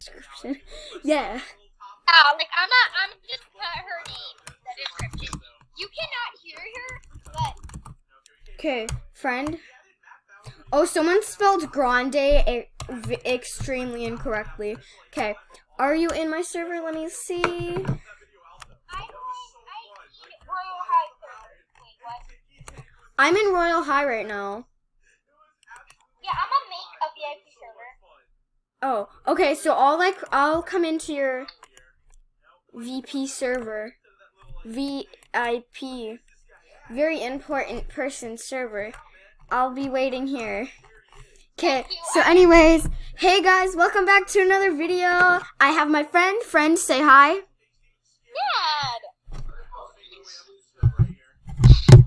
description. Yeah. Like I'm just put her name in the description. You cannot hear her, but Okay, friend. Oh, someone spelled grande extremely incorrectly. Okay, are you in my server? Let me see. I need Royal High server. Wait, what? I'm in Royal High right now. Yeah, I'm gonna make a VIP server. Oh, okay, so I'll come into your VP server. VIP. Very important person server. I'll be waiting here. Okay, so anyways, hey guys, welcome back to another video. I have my friend. Friend, say hi. Dad!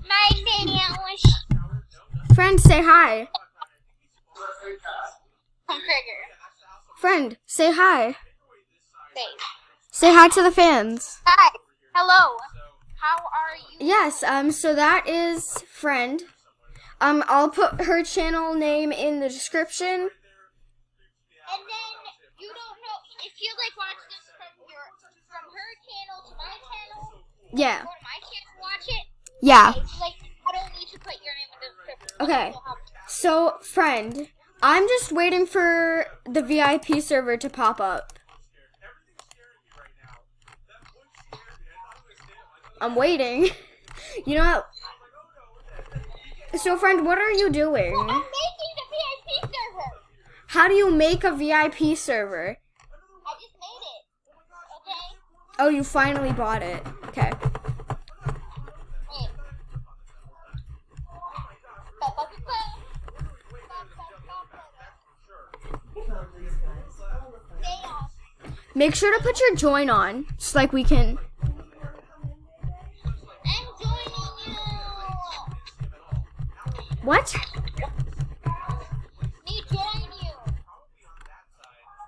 My sandwich. Friend, say hi. Trigger. Friend, say hi. Say. Say hi to the fans. Hi. Hello. How are you? Yes, so that is friend. I'll put her channel name in the description. And then you don't know if you like watch this from her channel to my channel. Yeah. Go to my channel, watch it. Yeah. Okay, so like I don't need to put your name in the description. Okay. So, friend, I'm just waiting for the VIP server to pop up. I'm waiting. You know what? So, friend, what are you doing? Well, I'm making the VIP server. How do you make a VIP server? I just made it. Okay? Oh, you finally bought it. Okay. Wait. Stay off. Make sure to put your join on, so like we can. I'm joining you. What? Me join you.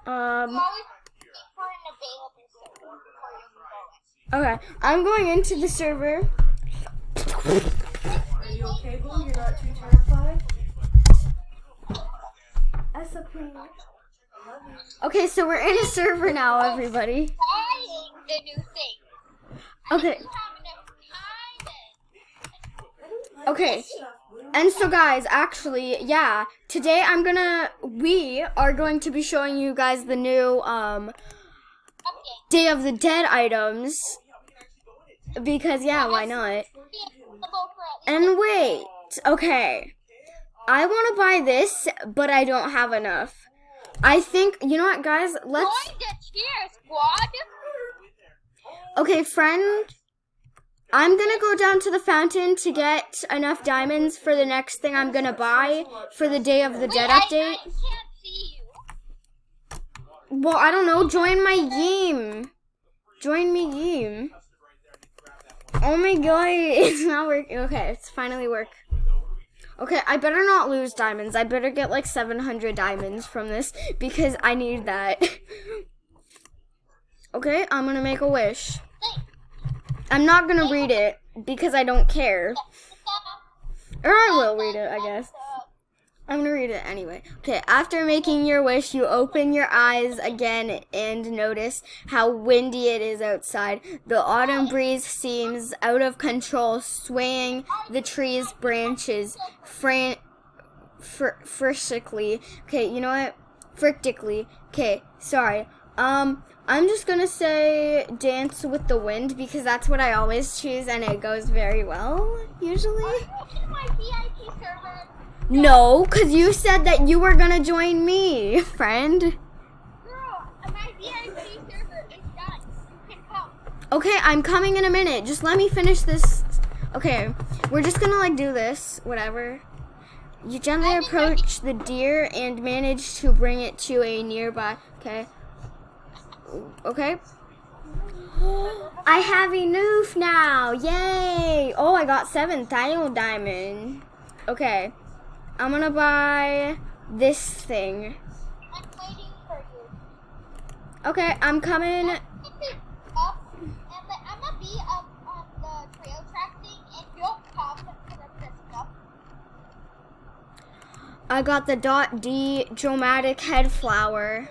Always wait for an available server before you can go in. Okay. I'm going into the server. Are you okay, Boo? You're not too terrified? Okay, so we're in a server now, everybody. Trying the new thing. Okay. You have enough time. Okay. And so guys, actually, yeah, today we are going to be showing you guys the new Okay. Day of the Dead items. Because yeah, why not? Be available for at least And wait, okay. I want to buy this, but I don't have enough. I think, you know what guys, let's... join the cheer squad. Okay, friend, I'm gonna go down to the fountain to get enough diamonds for the next thing I'm gonna buy for the Day of the Dead I update. can't see you. Well, I don't know, join my game. Join me game. Oh my god, it's not working. Okay, it's finally work. Okay, I better not lose diamonds. I better get like 700 diamonds from this because I need that. Okay, I'm gonna make a wish. I'm not gonna read it because I don't care. Or I will read it, I guess. I'm gonna read it anyway. Okay, after making your wish, you open your eyes again and notice how windy it is outside. The autumn breeze seems out of control, swaying the tree's branches frictically. Okay, you know what? Frictically. Okay, sorry. I'm just gonna say Dance with the Wind because that's what I always choose and it goes very well, usually. Are you in my VIP server? No, because you said that you were gonna join me, friend. Girl, my VIP server is done. You can come. Okay, I'm coming in a minute. Just let me finish this. Okay, we're just gonna like do this, whatever. You gently approach the deer and manage to bring it to a nearby. Okay. Okay. I have enough now. Yay! Oh, I got 7,000 diamond. Okay. I'm gonna buy this thing. I'm waiting for you. Okay, I'm coming. Up, and I'm gonna be up on the trail track thing, and you'll come to the stuff. I got the .D dramatic head flower.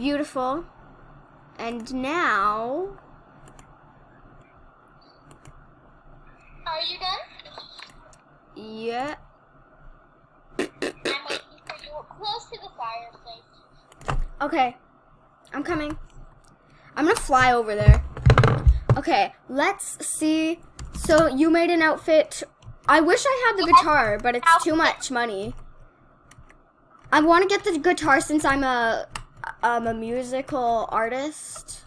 Beautiful. And now... Are you done? Yeah. I'm waiting for you close to the fireplace. Okay. I'm coming. I'm gonna fly over there. Okay, let's see. So you made an outfit. I wish I had the guitar, but it's too much money. I want to get the guitar since I'm a musical artist.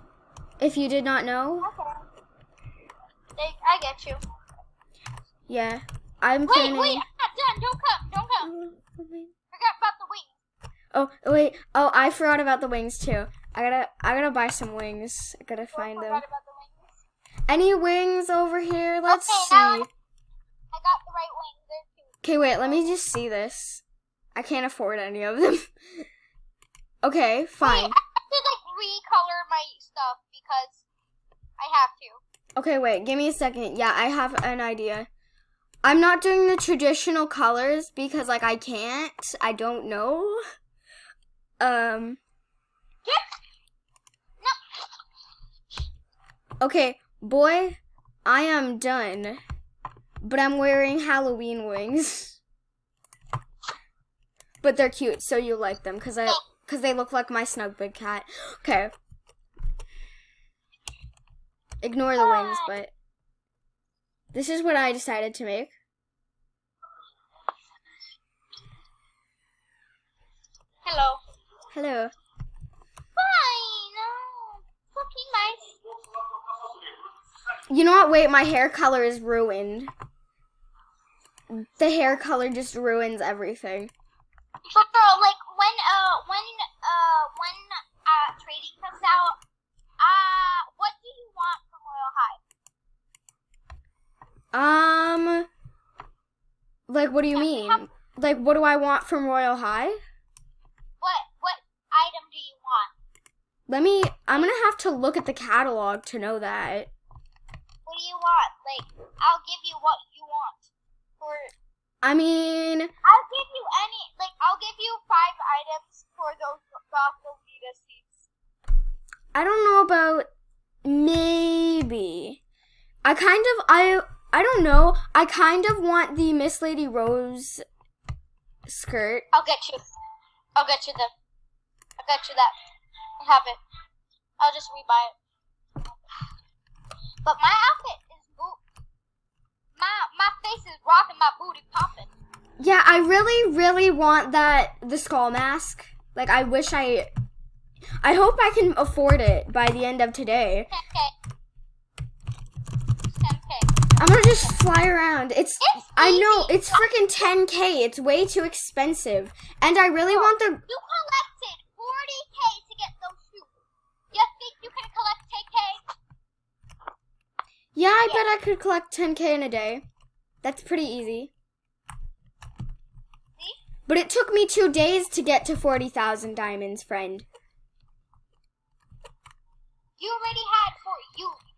If you did not know. Okay. I get you. Yeah. I'm Wait, planning. I'm not done. Don't come. Forgot about the wings. Oh, wait. Oh, I forgot about the wings too. I gotta buy some wings. I gotta find them. Forgot about the wings. Any wings over here? Let's Okay, see. now I got the right wings. There's two. Okay, wait, let me just see this. I can't afford any of them. Okay, Wait, fine. I have to recolor my stuff because I have to. Okay, wait, give me a second. Yeah, I have an idea. I'm not doing the traditional colors because, I can't. I don't know. No. Okay, boy, I am done. But I'm wearing Halloween wings. But they're cute, so you like them because they look like my snug big cat. Okay. Ignore the wings, but this is what I decided to make. Hello. Hello. Fine. Fucking nice. You know what? Wait, my hair color is ruined. The hair color just ruins everything. But girl, when trading comes out, what do you want from Royal High? What do you mean? What do I want from Royal High? What item do you want? I'm gonna have to look at the catalog to know that. What do you want? I'll give you what you want. I'll give you 5 items for those Gothel Vita seats. I don't know about maybe. I don't know. I kind of want the Miss Lady Rose skirt. I'll get you them. I'll get you that. I have it. I'll just rebuy it. But my outfit is my face is rocking, my booty popping. Yeah, I really, really want the skull mask. I hope I can afford it by the end of today. 10K. I'm gonna just fly around. I know, it's freaking 10K. It's way too expensive. And I really want the... You collected 40K to get those shoes. You think you can collect 10K? Yeah, I bet I could collect 10K in a day. That's pretty easy. See? But it took me 2 days to get to 40,000 diamonds, friend. You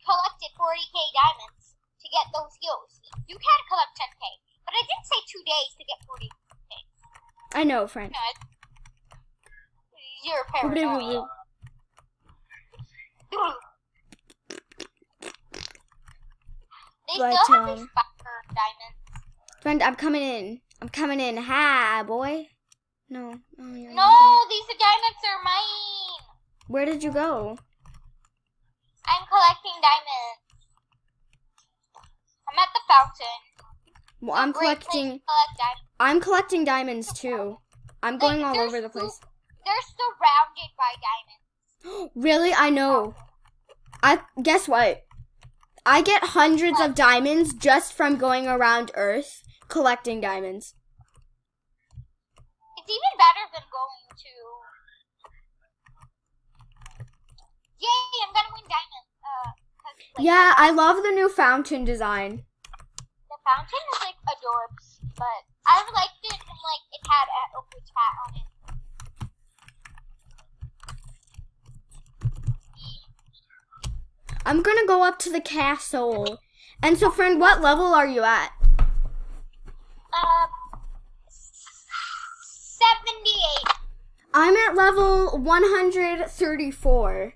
collected 40K diamonds to get those heels. You can collect 10K, but I didn't say 2 days to get 40K. I know, friend. You're paranoid. They still have these fire diamonds. Friend, I'm coming in. Hi, boy. No. Oh, you're No, not. these diamonds are mine. Where did you go? I'm collecting diamonds. I'm at the fountain. Well, I'm Great place to collecting. collect diamonds. I'm collecting diamonds too. I'm going all over the place. They're surrounded by diamonds. Really? I know. Guess what? I get hundreds of diamonds just from going around Earth collecting diamonds. It's even better than going to... Yay, I'm gonna win diamonds. Yeah, I love the new fountain design. The fountain is adorbs, but I liked it and it had a Oprah's hat on it. I'm gonna go up to the castle. And so, friend, what level are you at? 78. I'm at level 134.